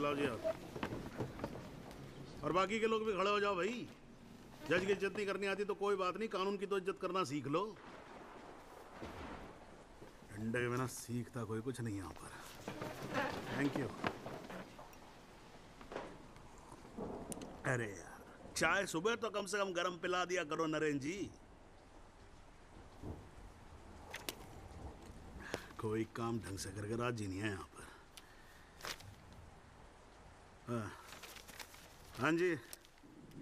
चलाओ जी आप। और बाकी के लोग भी खड़े हो जाओ भाई। जज की इज्जत नहीं करनी आती तो कोई बात नहीं, कानून की तो इज्जत करना सीख लो। डंडे के बिना सीखता कोई कुछ नहीं यहाँ पर। Thank you. अरे यार, चाय सुबह तो कम से कम गर्म पिला दिया करो नरेंद्र जी। कोई काम ढंग से करके राजी नहीं है यहाँ पर। हाँ जी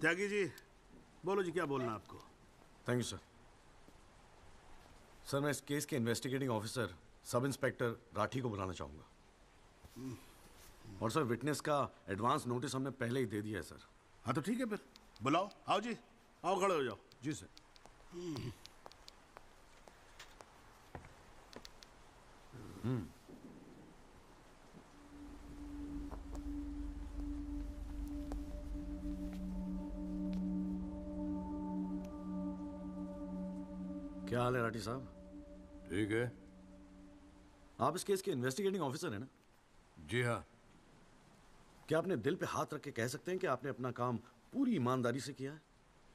त्यागी जी, बोलो जी, क्या बोलना आपको? Thank you sir. सर, मैं इस केस के investigating officer sub inspector Rathi को बुलाना चाहूंगा। और सर, विटनेस का एडवांस नोटिस हमने पहले ही दे दिया है सर। हाँ तो ठीक है, फिर बुलाओ। आओ जी, आओ खड़े हो जाओ। जी सर। क्या हाल है राठी साहब? ठीक है। आप इस केस के इन्वेस्टिगेटिंग ऑफिसर हैं ना? जी हाँ। क्या आपने दिल पे हाथ रख के कह सकते हैं कि आपने अपना काम पूरी ईमानदारी से किया है?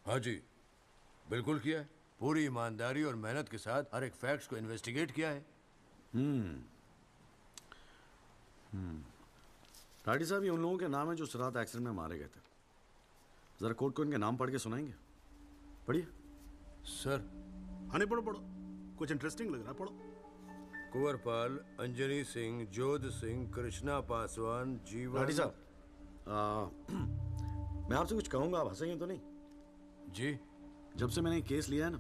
हाँ जी, बिल्कुल किया है। पूरी ईमानदारी और मेहनत के साथ हर एक फैक्ट्स को इन्वेस्टिगेट किया है। राठी साहब, ये उन लोगों के नाम है जो उस रात एक्सीडेंट में मारे गए थे। जरा कोर्ट को इनके नाम पढ़ के सुनाएंगे? पढ़िए। सर। हाँ नहीं, पढ़ो पढ़ो, कुछ इंटरेस्टिंग लग रहा है, पढ़ो। कुंवरपाल, अंजनी सिंह, जोध सिंह, कृष्णा पासवान, जीवन। राठी साहब, मैं आपसे कुछ कहूंगा, आप हंसेंगे तो नहीं? जी। जब से मैंने ये केस लिया है ना,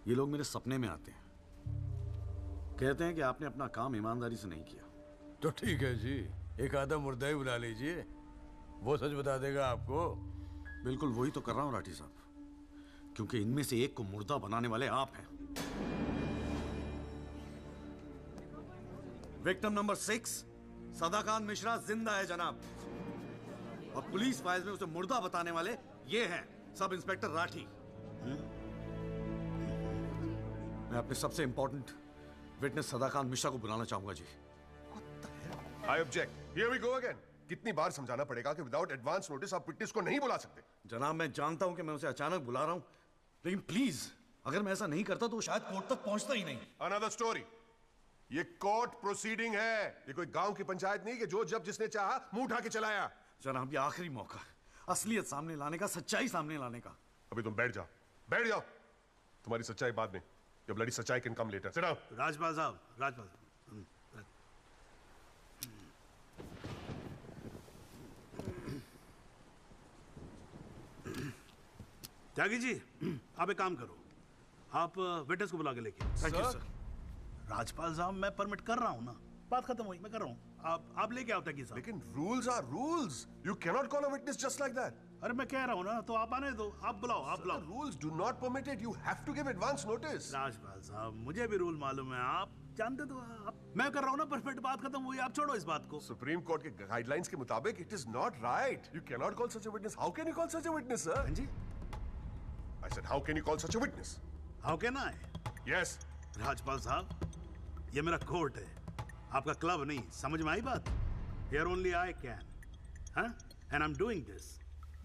ये लोग मेरे सपने में आते हैं। कहते हैं कि आपने अपना काम ईमानदारी से नहीं किया। तो ठीक है जी, एक आधा मुर्दा ही बुला लीजिए, वो सच बता देगा आपको। बिल्कुल वही तो कर रहा हूं राठी साहब, क्योंकि इनमें से एक को मुर्दा बनाने वाले आप हैं। विक्टिम नंबर 6 सदाकांत मिश्रा जिंदा है जनाब, और पुलिस फाइल्स में उसे मुर्दा बताने वाले ये हैं सब इंस्पेक्टर राठी। मैं अपने सबसे इंपॉर्टेंट विटनेस सदाकांत मिश्रा को बुलाना चाहूंगा जी। I object. Here we go again. कितनी बार समझाना पड़ेगा कि विदाउट एडवांस नोटिस आप विटनेस को नहीं बुला सकते? जनाब, मैं जानता हूं कि मैं उसे अचानक बुला रहा हूं, लेकिन प्लीज अगर मैं ऐसा नहीं करता तो शायद कोर्ट तक पहुंचता ही नहीं। Another story. ये कोर्ट प्रोसीडिंग है, ये कोई गांव की पंचायत नहीं कि जो जब जिसने चाहा मुंह उठा के चलाया। जनाब, ये आखिरी मौका है असलियत सामने लाने का, सच्चाई सामने लाने का। अभी तुम बैठ जाओ, बैठ जाओ। तुम्हारी सच्चाई बाद में, your bloody सच्चाई can come later. Sit down. Rajpal साहब, राजपाल साहब। त्यागी जी, आप एक काम करो, आप विटनेस को बुला के लेके। Thank you sir. राजपाल साहब, मैं परमिट कर रहा हूं ना, बात खत्म हुई, मैं कर रहा हूं। आप लेके आओ त्यागी साहब। लेकिन rules are rules. You cannot call a witness just like that. अरे मैं कह रहा हूं ना, तो आप आने दो, आप बुलाओ, आप बुलाओ। The rules do not permit it. You have to give advance notice. Rajpal साहब, मुझे भी रूल मालूम है, आप जानते तो आप। मैं कर रहा हूं ना परमिट, बात खत्म हुई, आप छोड़ो इस बात को। सुप्रीम कोर्ट के गाइडलाइंस के मुताबिक it is not right. You cannot call such a witness. How can you call such a witness, sir? हाँ जी, I said, how can you call such a witness? How can I? Yes. Rajpal साहब, ये मेरा court है, आपका club नहीं, समझ में आई बात? Here only I can, huh? And I'm doing this.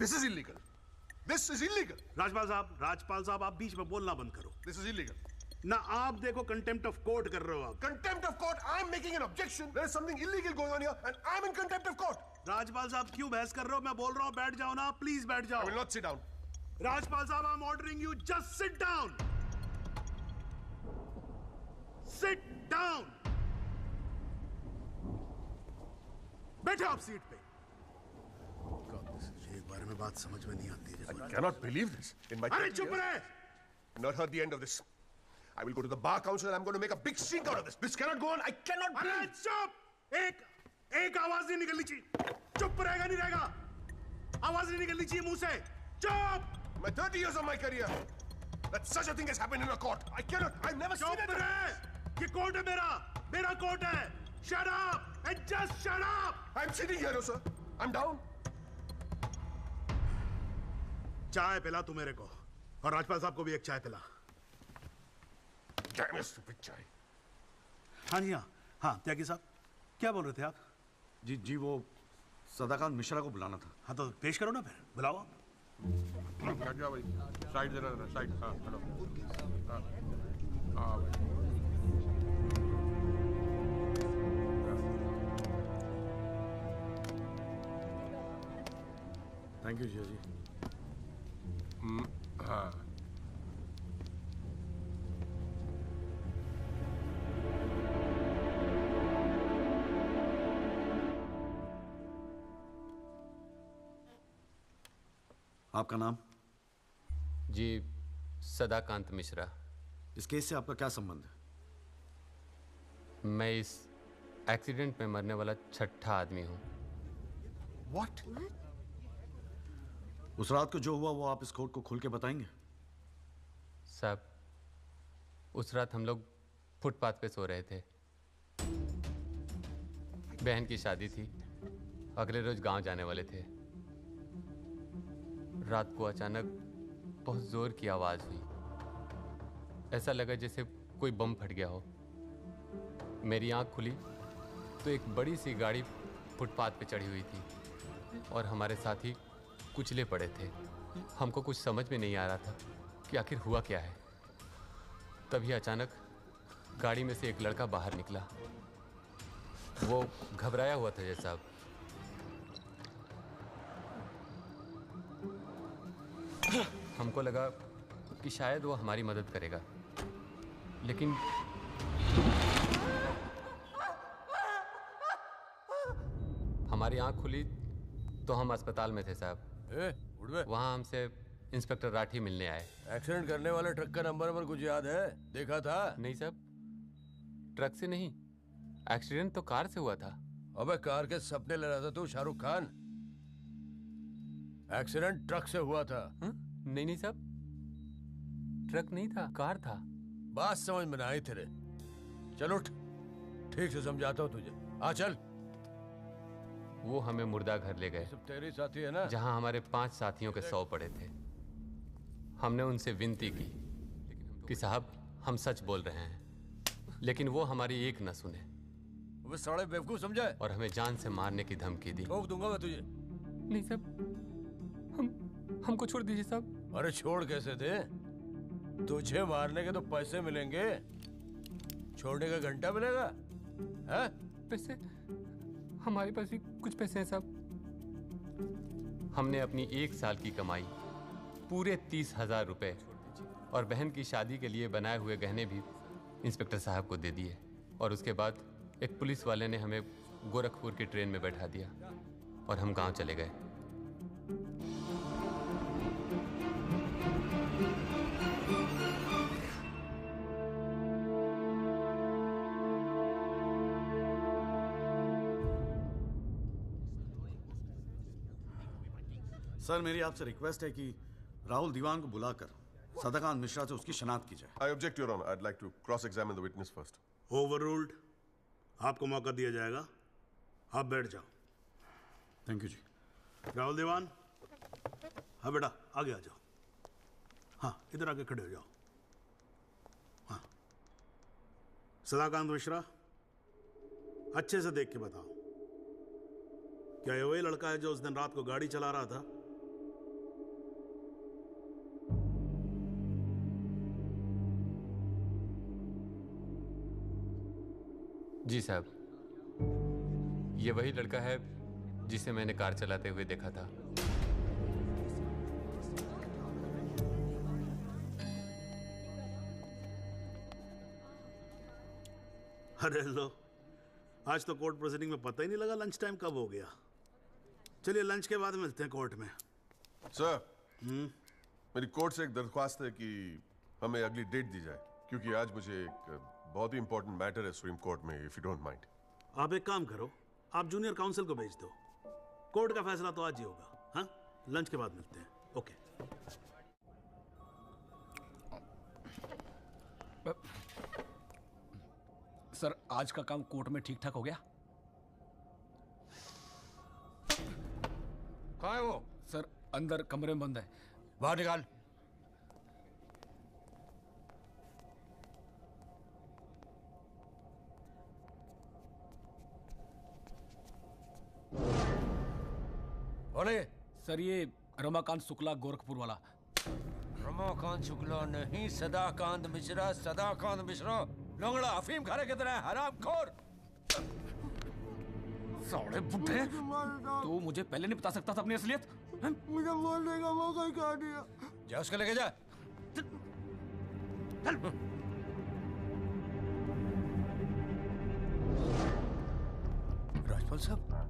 This is illegal. This is illegal. Rajpal साहब, आप बीच में बोलना बंद करो। This is illegal. ना आप देखो कंटेम्प्ट ऑफ कोर्ट कर रहे हो आप। Contempt of court. I'm making an objection. There is something illegal going on here, and I'm in contempt of court. Rajpal साहब क्यों बहस कर रहे हो? मैं बोल रहा हूँ बैठ जाओ ना, प्लीज बैठ I जाओ। will not sit down. Rajpal साहब, I'm ordering you, just sit down. Sit down. बैठे आप सीट पे। एक बार में बात समझ में नहीं आती है। I cannot believe this. In my अरे 30 चुप years, रहे। not heard the end of this. I will go to the bar council and I'm going to make a big stink out of this. This cannot go on. I cannot अरे breathe. चुप, एक आवाज नहीं निकलनी चाहिए। चुप रहेगा नहीं रहेगा, आवाज नहीं निकलनी चाहिए मुंह से। चुप। My 30 years of my career, that such a thing has happened in a court. I cannot. I've never seen चुप it. रहे। ये कोर्ट है मेरा कोर्ट है। Shut up and just shut up. I'm sitting here, no, sir. I'm down. चाय पिला तू मेरे को, और राजपाल साहब को भी एक चाय पिला। Damn you, stupid chai. हाँ जी, हाँ त्यागी साहब, क्या बोल रहे थे आप? जी वो सदाकांत मिश्रा को बुलाना था। हाँ तो पेश करो ना, फिर बुलाओ आप। क्या भाई, साइड जरा जरा साइड। हाँ हेलो। हाँ हाँ भाई। थैंक यू जिया जी। हाँ आपका नाम? जी, सदाकांत मिश्रा। इस केस से आपका क्या संबंध है? मैं इस एक्सीडेंट में मरने वाला छठा आदमी हूँ। व्हाट? उस रात को जो हुआ वो आप इस कोर्ट को खुल के बताएंगे? साहब, उस रात हम लोग फुटपाथ पे सो रहे थे। बहन की शादी थी, अगले रोज गांव जाने वाले थे। रात को अचानक बहुत जोर की आवाज हुई। ऐसा लगा जैसे कोई बम फट गया हो। मेरी आंख खुली तो एक बड़ी सी गाड़ी फुटपाथ पे चढ़ी हुई थी और हमारे साथी कुचले पड़े थे। हमको कुछ समझ में नहीं आ रहा था कि आखिर हुआ क्या है। तभी अचानक गाड़ी में से एक लड़का बाहर निकला। वो घबराया हुआ था जैसा। हमको लगा कि शायद वो हमारी मदद करेगा, लेकिन हमारी आंख खुली तो हम अस्पताल में थे साहब। उठ बे। वहाँ हमसे इंस्पेक्टर राठी मिलने आए। एक्सीडेंट करने वाले ट्रक का नंबर कुछ याद है? देखा था? नहीं साहब, ट्रक से नहीं, एक्सीडेंट तो कार से हुआ था। अबे कार के सपने ले रहा था तू, शाहरुख खान। एक्सीडेंट ट्रक से हुआ था। नहीं नहीं साहब, ट्रक नहीं था, कार था। बात समझ में ना आई तेरे। चल उठ, ठीक से समझाता हूँ तुझे। आ चल। वो हमें मुर्दा घर ले गए, सब तेरे साथी है ना? जहां हमारे 5 साथियों के 100 पड़े थे। हमने उनसे विनती की कि साहब हम सच बोल रहे हैं, लेकिन वो हमारी एक न सुने। वो साले बेवकूफ समझा है और हमें जान से मारने की धमकी दी। ठोक दूंगा मैं तुझे। नहीं साहब, हमको छोड़ दीजिए साहब। अरे छोड़ कैसे दे? तुझे मारने के तो पैसे मिलेंगे, छोड़ने का घंटा मिलेगा? हैं? पैसे? हमारे पास भी कुछ पैसे हैं साहब। हमने अपनी 1 साल की कमाई, पूरे 30,000 रुपए और बहन की शादी के लिए बनाए हुए गहने भी इंस्पेक्टर साहब को दे दिए। और उसके बाद एक पुलिस वाले ने हमें गोरखपुर की ट्रेन में बैठा दिया और हम गांव चले गए। सर, मेरी आपसे रिक्वेस्ट है कि राहुल दीवान को बुलाकर सदाकांत मिश्रा से उसकी शनाख्त की जाए। I object, Your Honor. I'd like to cross-examine the witness first. Overruled. आपको मौका दिया जाएगा, आप बैठ जाओ। थैंक यू जी। राहुल दीवान, हाँ बेटा आगे आ जाओ। हाँ इधर आके खड़े हो जाओ। हाँ, सदाकांत मिश्रा, अच्छे से देख के बताओ, क्या ये वही लड़का है जो उस दिन रात को गाड़ी चला रहा था? जी साहब, ये वही लड़का है जिसे मैंने कार चलाते हुए देखा था। अरे लो, आज तो कोर्ट प्रोसीडिंग में पता ही नहीं लगा लंच टाइम कब हो गया। चलिए लंच के बाद मिलते हैं कोर्ट में। सर, मेरी कोर्ट से एक दरख्वास्त है कि हमें अगली डेट दी जाए, क्योंकि आज मुझे एक बहुत ही इंपॉर्टेंट मैटर है सुप्रीम कोर्ट में, इफ यू डोंट माइंड। आप एक काम करो, आप जूनियर काउंसिल को भेज दो। कोर्ट का फैसला तो आज ही होगा। हाँ, लंच के बाद मिलते हैं। ओके। सर, आज का काम कोर्ट में ठीक ठाक हो गया? कहाँ है वो? सर, अंदर कमरे में बंद है। बाहर निकाल। कौन है ये? सर ये रमाकांत शुक्ला गोरखपुर वाला। रमाकांत शुक्ला नहीं, सदाकांत मिश्रा। सदाकांत मिश्रा लंगड़ा अफीम खाने की तरह हरामखोर। साले बुड्ढे, तो मुझे पहले नहीं बता सकता था अपनी असलियत? मुझे बोलने का मौका ही कहा दिया। जा उसको लेके जा। राजपाल साहब,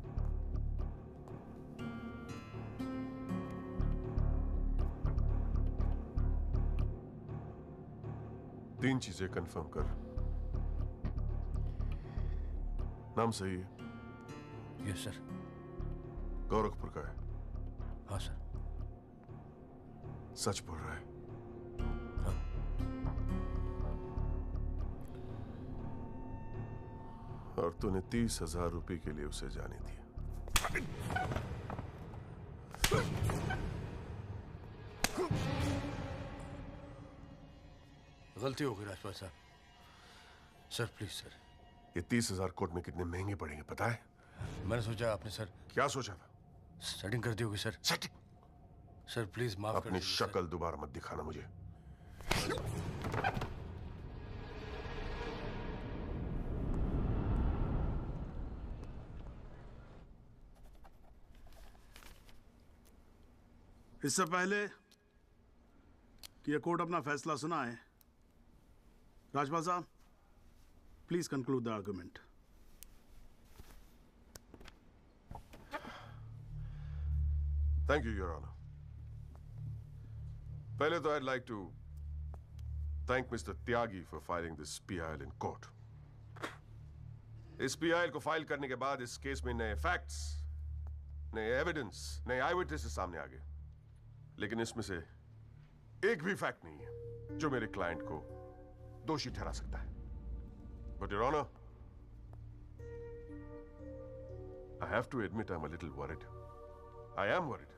तीन चीजें कंफर्म कर। नाम सही है? Yes sir. गोरखपुर का है? हाँ सर। सच बोल रहा है? हाँ। और तूने 30,000 रुपए के लिए उसे जाने दिया। गलती हो गई राजपाल साहब। Sir please sir. ये 30,000 कोर्ट में कितने महंगे पड़ेंगे पता है? मैंने सोचा आपने सर क्या सोचा था? सेटिंग कर दी होगी सर। सेटिंग? सर प्लीज माफ कर अपनी दीजिए सर। शक्ल दोबारा मत दिखाना मुझे। इससे पहले कि यह कोर्ट अपना फैसला सुनाए, राजपाल साहब please conclude the argument. Thank you your honour. पहले तो I'd like to thank Mr. Tyagi for filing this PIL in court. इस PIL को फाइल करने के बाद इस केस में नए फैक्ट्स, नए एविडेंस, नए आई विटनेसेस सामने आ गए, लेकिन इसमें से एक भी फैक्ट नहीं है जो मेरे क्लाइंट को दोषी ठहरा सकता है। But your honour, I have to admit I'm a little worried. I am worried.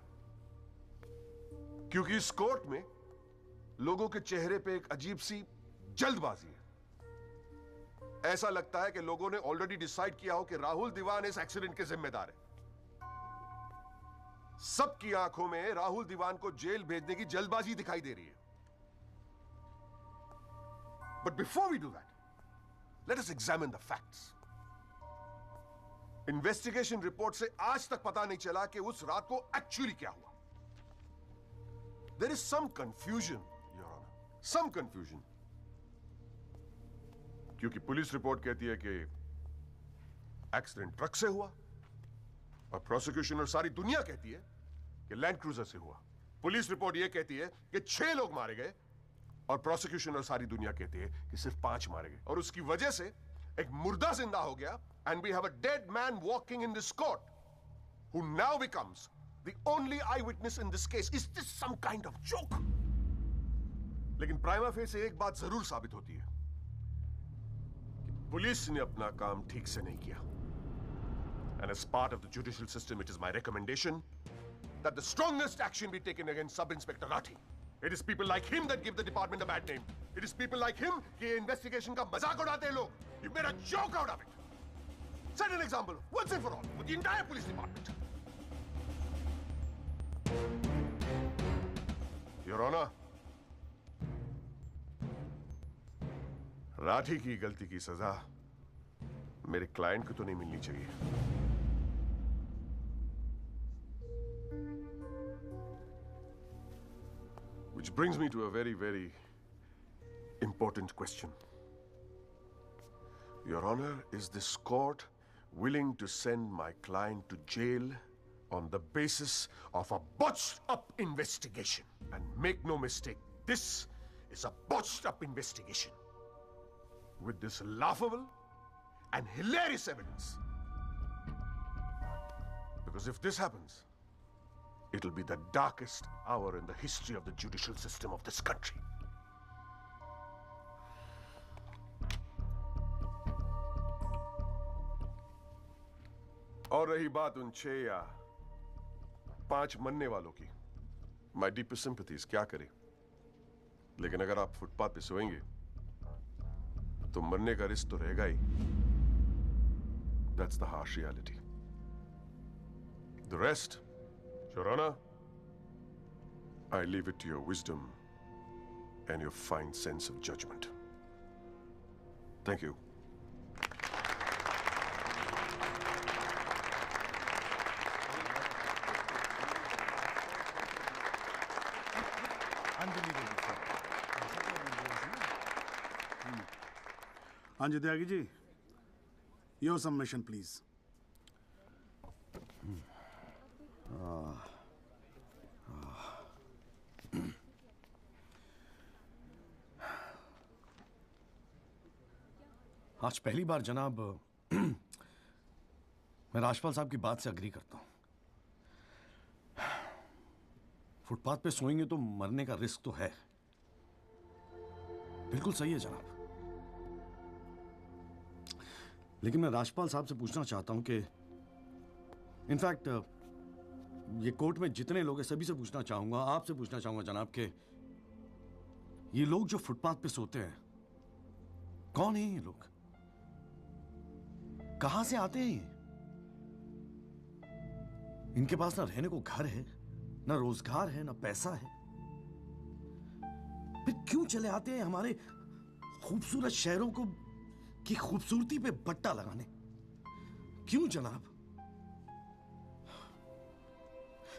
क्योंकि इस कोर्ट में लोगों के चेहरे पे एक अजीब सी जल्दबाजी है। ऐसा लगता है कि लोगों ने ऑलरेडी डिसाइड किया हो कि राहुल दीवान इस एक्सीडेंट के जिम्मेदार है। सबकी आंखों में राहुल दीवान को जेल भेजने की जल्दबाजी दिखाई दे रही है। But before we do that, let us examine the facts. Investigation report से आज तक पता नहीं चला कि उस रात को एक्चुअली क्या हुआ। There is some confusion your honour, some confusion. क्योंकि पुलिस रिपोर्ट कहती है कि एक्सीडेंट ट्रक से हुआ, और प्रोसिक्यूशन और सारी दुनिया कहती है कि लैंड क्रूजर से हुआ। पुलिस रिपोर्ट यह कहती है कि 6 लोग मारे गए, और प्रोसिक्यूशन और सारी दुनिया कहती है कि सिर्फ 5 मारे गए, और उसकी वजह से एक मुर्दा जिंदा हो गया। And we have a dead man walking in this court, who now becomes the only eyewitness in this case. Is this some kind of joke? लेकिन प्राइमा फेस से एक बात जरूर साबित होती है कि पुलिस ने अपना काम ठीक से नहीं किया। And as part of the judicial system, it is my recommendation that the strongest action be taken against Sub-Inspector Rathi. It is people like him that give the department a bad name. It is people like him कि investigation का मजाक उड़ाते हैं लोग. You made a joke out of it. Set an example once and for all with the entire police department. Your Honor, Rathi की गलती की सजा मेरे क्लाइंट को तो नहीं मिलनी चाहिए। Which brings me to a very, very important question. Your Honor, is this court willing to send my client to jail on the basis of a botched up investigation? And make no mistake, this is a botched up investigation with this laughable and hilarious evidence. Because if this happens, it'll be the darkest hour in the history of the judicial system of this country. और रही बात उन 6 या 5 मरने वालों की, माई deepest sympathies, क्या करें। लेकिन अगर आप फुटपाथ पे सोएंगे तो मरने का रिस्क तो रहेगा ही। That's the harsh reality. The rest Your Honor, I leave it to your wisdom and your fine sense of judgment. Thank you. हाँ जी Tyagi ji, your submission please. आज पहली बार जनाब मैं राजपाल साहब की बात से अग्री करता हूं। फुटपाथ पे सोएंगे तो मरने का रिस्क तो है, बिल्कुल सही है जनाब। लेकिन मैं राजपाल साहब से पूछना चाहता हूं कि इनफैक्ट ये कोर्ट में जितने लोग हैं सभी से पूछना चाहूंगा, आपसे पूछना चाहूंगा जनाब के ये लोग जो फुटपाथ पे सोते हैं कौन है? ये लोग कहां से आते हैं? ये इनके पास ना रहने को घर है, ना रोजगार है, ना पैसा है, फिर क्यों चले आते हैं हमारे खूबसूरत शहरों को की खूबसूरती पे बट्टा लगाने? क्यों जनाब?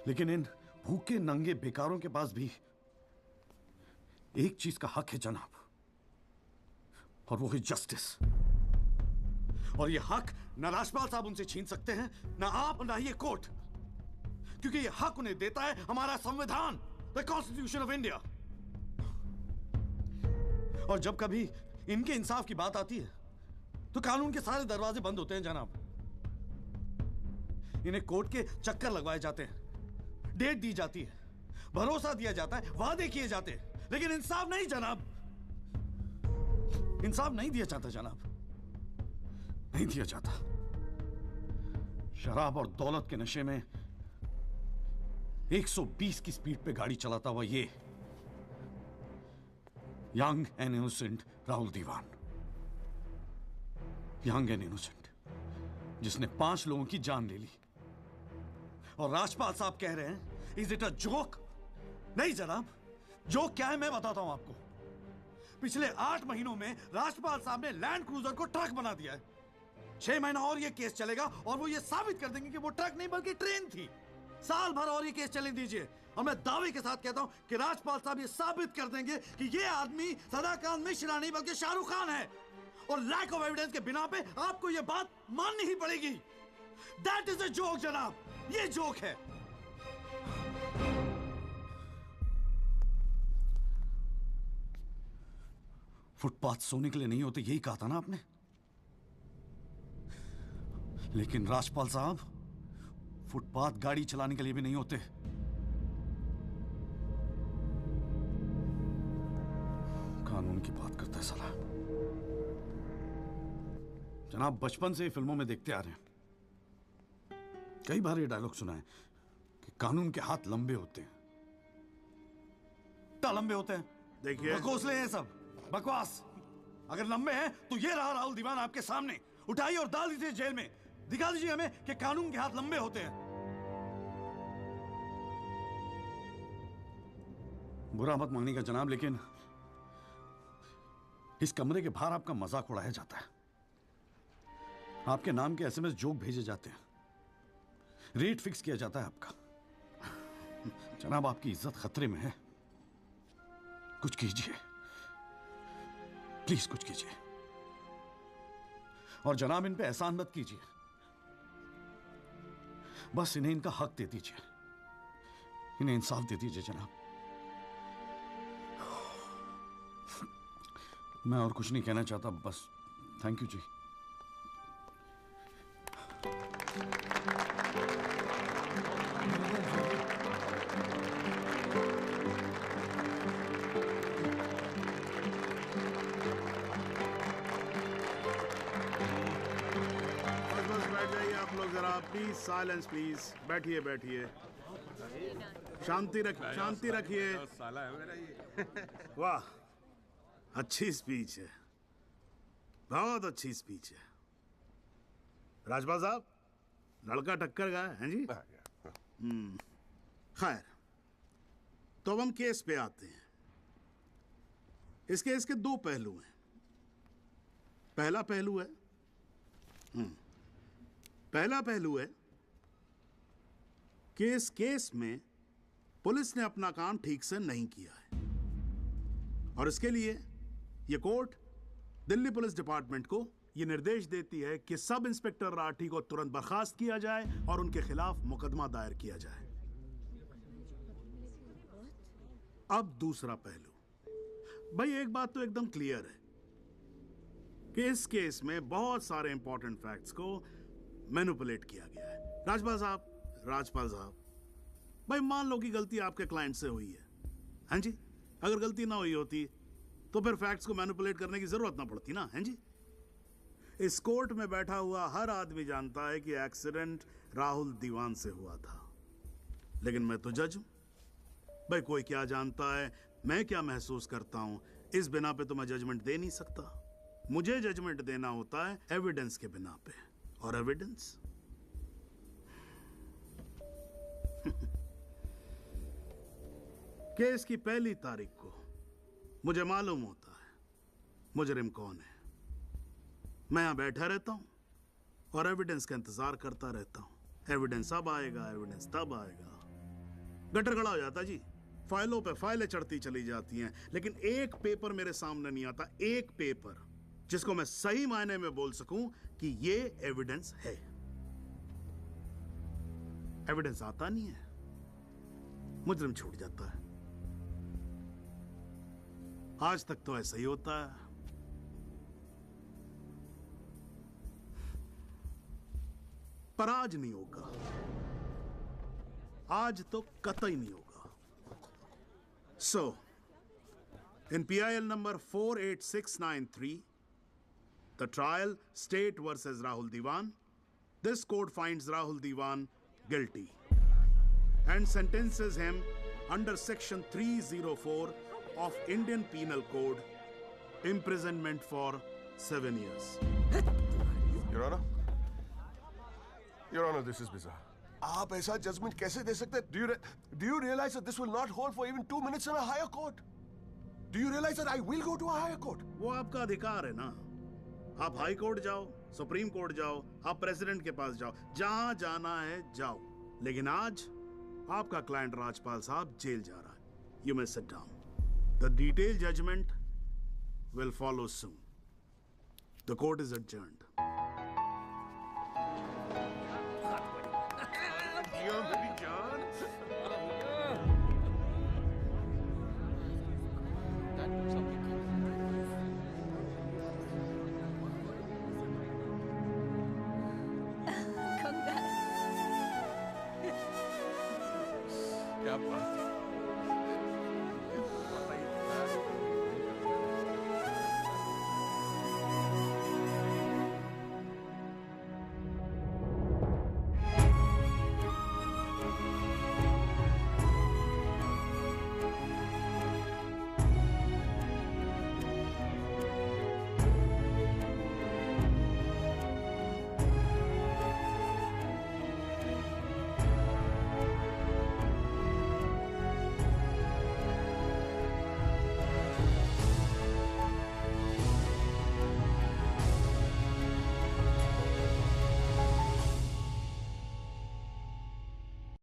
लेकिन इन भूखे नंगे बेकारों के पास भी एक चीज का हक है जनाब, और वो है जस्टिस। और ये हक ना राजपाल साहब उनसे छीन सकते हैं, ना आप, ना ये कोर्ट, क्योंकि ये हक उन्हें देता है हमारा संविधान, द कॉन्स्टिट्यूशन ऑफ इंडिया। और जब कभी इनके इंसाफ की बात आती है तो कानून के सारे दरवाजे बंद होते हैं जनाब। इन्हें कोर्ट के चक्कर लगवाए जाते हैं, डेट दी जाती है, भरोसा दिया जाता है, वादे किए जाते हैं, लेकिन इंसाफ नहीं जनाब, इंसाफ नहीं दिया जाता जनाब, नहीं दिया जाता। शराब और दौलत के नशे में 120 की स्पीड पे गाड़ी चलाता हुआ ये young and innocent Rahul Diwan, young and innocent, जिसने 5 लोगों की जान ले ली। और राजपाल साहब कह रहे हैं इज इट अ जोक? नहीं जनाब, जोक क्या है मैं बताता हूं आपको। पिछले 8 महीनों में राजपाल साहब ने लैंड क्रूजर को ट्रक बना दिया है। 6 महीना और ये केस चलेगा और वो ये साबित कर देंगे कि वो ट्रक नहीं बल्कि ट्रेन थी। साल भर और ये केस चलने दीजिए और मैं दावे के साथ कहता हूं कि राजपाल साहब ये साबित कर देंगे कि ये आदमी सदाकांत मिश्रा नहीं बल्कि शाहरुख खान है। और लैक ऑफ एविडेंस के बिना पे आपको ये बात माननी ही पड़ेगी। दैट इज अ जोक जनाब, ये जोक है। फुटपाथ सोने के लिए नहीं होते, यही कहा था ना आपने। लेकिन राजपाल साहब फुटपाथ गाड़ी चलाने के लिए भी नहीं होते। कानून की बात करता है साला। जनाब बचपन से फिल्मों में देखते आ रहे हैं, कई बार ये डायलॉग सुना है कि कानून के हाथ लंबे होते हैं। क्या लंबे होते हैं? देखिए बकौसले हैं सब, बकवास। अगर लंबे हैं तो ये रहा राहुल दीवान आपके सामने, उठाइए और डाल दीजिए जेल में। दिखा दीजिए हमें कि कानून के हाथ लंबे होते हैं। बुरा मत मानिएगा जनाब, लेकिन इस कमरे के बाहर आपका मजाक उड़ाया जाता है, आपके नाम के एसएमएस जोक भेजे जाते हैं, रेट फिक्स किया जाता है आपका। जनाब आपकी इज्जत खतरे में है, कुछ कीजिए प्लीज, कुछ कीजिए। और जनाब इन पे एहसान मत कीजिए, बस इन्हें इनका हक दे दीजिए, इन्हें इंसाफ दे दीजिए जनाब। मैं और कुछ नहीं कहना चाहता, बस थैंक यू जी। बस बैठ जाइए आप लोग जरा, प्लीज साइलेंस प्लीज। बैठिए बैठिए, शांति रखिए। वाह, अच्छी स्पीच है, बहुत अच्छी स्पीच है। राजपाल साहब, लड़का टक्कर का है जी। खैर, तो अब हम केस पे आते हैं। इस केस के दो पहलू हैं। पहला पहलू है कि इस केस में पुलिस ने अपना काम ठीक से नहीं किया है, और इसके लिए यह कोर्ट दिल्ली पुलिस डिपार्टमेंट को यह निर्देश देती है कि सब इंस्पेक्टर राठी को तुरंत बर्खास्त किया जाए और उनके खिलाफ मुकदमा दायर किया जाए। अब दूसरा पहलू, भाई एक बात तो एकदम क्लियर है कि इस केस में बहुत सारे इंपॉर्टेंट फैक्ट्स को मैनिपुलेट किया गया है। राजपाल साहब, भाई मान लो कि गलती आपके क्लाइंट से हुई है, हैं जी? अगर गलती ना हुई होती तो फिर फैक्ट्स को मैनिपुलेट करने की जरूरत ना पड़ती ना, हैं जी? इस कोर्ट में बैठा हुआ हर आदमी जानता है कि एक्सीडेंट राहुल दीवान से हुआ था, लेकिन मैं तो जज हूं। भाई कोई क्या जानता है, मैं क्या महसूस करता हूं, इस बिना पे तो मैं जजमेंट दे नहीं सकता। मुझे जजमेंट देना होता है एविडेंस के बिना पे, और एविडेंस केस की पहली तारीख को मुझे मालूम होता है मुजरिम कौन है। मैं यहां बैठा रहता हूं और एविडेंस का इंतजार करता रहता हूं। एविडेंस अब आएगा, एविडेंस तब आएगा। गटर खड़ा हो जाता जी, फाइलों पे फाइलें चढ़ती चली जाती हैं, लेकिन एक पेपर मेरे सामने नहीं आता, एक पेपर जिसको मैं सही मायने में बोल सकूं कि ये एविडेंस है। एविडेंस आता नहीं है, मुजरिम छूट जाता है। आज तक तो ऐसा ही होता है। पर आज नहीं होगा, आज तो कतई नहीं होगा। So, in PIL number 48693, the trial State versus Rahul Diwan, this court finds Rahul Diwan guilty and sentences him under section 304 of Indian Penal Code, imprisonment for 7 years. Your Honor, this is bizarre. आप ऐसा judgement कैसे दे सकते हैं? Do you realize that this will not hold for even 2 minutes in a higher court? Do you realize that I will go to a higher court? वो आपका अधिकार है ना। आप हाई कोर्ट जाओ, सुप्रीम कोर्ट जाओ, आप प्रेसिडेंट के पास जाओ, जहां जाना है जाओ। लेकिन आज आपका क्लाइंट राजपाल साहब जेल जा रहा है। You may sit down. The detailed judgment will follow soon. The court is adjourned. क्या बात है।